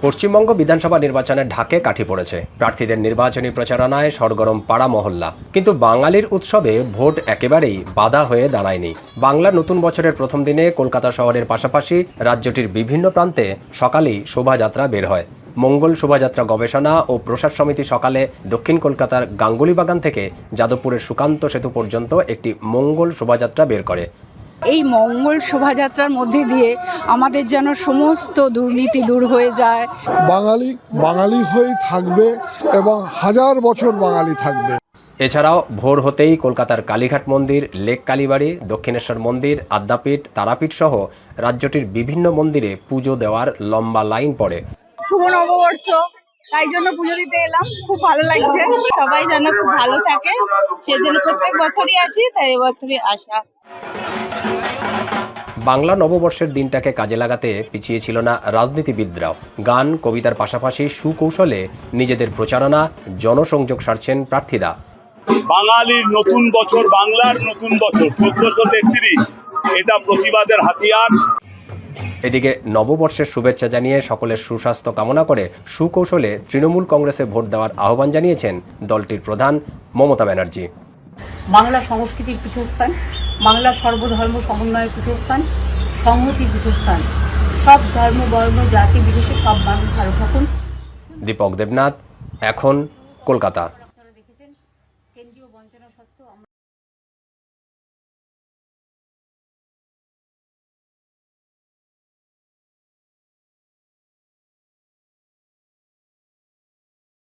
পশ্চিমবঙ্গ বিধানসভা নির্বাচনের ঢাকে কাঠি পড়েছে। প্রার্থীদের নির্বাচনী প্রচারণায় সরগরম পাড়া মহল্লা। কিন্তু বাঙালির উৎসবে ভোট একেবারেই বাধা হয়ে দাঁড়ায়নি। বাংলার নতুন বছরের প্রথম দিনে কলকাতা শহরের পাশাপাশি রাজ্যটির বিভিন্ন প্রান্তে সকালেই শোভাযাত্রা বের হয়। মঙ্গল শোভাযাত্রা গবেষণা ও প্রসার সমিতি সকালে দক্ষিণ কলকাতার গাঙ্গুলিবাগান থেকে যাদবপুরের সুকান্ত সেতু পর্যন্ত একটি মঙ্গল শোভাযাত্রা বের করে। এই মঙ্গল শোভাযাত্রার মধ্যে দিয়ে আমাদের যেন সমস্ত দুর্নীতি দূর হয়ে যায়। বাঙালি হয়েই থাকবে এবং হাজার বছর বাঙালি থাকবে। এছাড়াও ভোর হতেই কলকাতার কালীঘাট মন্দির, লেক কালীবাড়ি, দক্ষিণেশ্বর মন্দির, আদ্যাপীঠ, তারাপীঠ সহ রাজ্যটির বিভিন্ন মন্দিরে পুজো দেওয়ার লম্বা লাইন পড়ে। শুভ নববর্ষ, তাই জন্য পুজো দিতে এলাম। খুব ভালো লাগছে, সবাই যেন খুব ভালো থাকে সেজন্য প্রত্যেক বছরই আসি, তাই এবছরই আসা। বাংলা নববর্ষের দিনটাকে কাজে লাগাতে পিছিয়ে ছিল না রাজনীতিবিদরাও। গান, কবিতার পাশাপাশি সুকৌশলে নিজেদের প্রচারণা, জনসংযোগ সারছেন প্রার্থীরা। বাঙালির নতুন বছর, বাংলার নতুন বছর 1433, এটা প্রতিবাদের হাতিয়ার। এদিকে নববর্ষের শুভেচ্ছা জানিয়ে সকলের সুস্বাস্থ্য কামনা করে সুকৌশলে তৃণমূল কংগ্রেসে ভোট দেওয়ার আহ্বান জানিয়েছেন দলটির প্রধান মমতা ব্যানার্জি। বাংলা সংস্কৃতির পীঠস্থান, বাংলা সর্বধর্ম সমন্বয়ের পীঠস্থান, সংহতির পীঠস্থান। সব ধর্ম, বর্ণ, জাতি বিশেষে সব মানুষ ভালো থাকুন। দীপক দেবনাথ, এখন কলকাতা।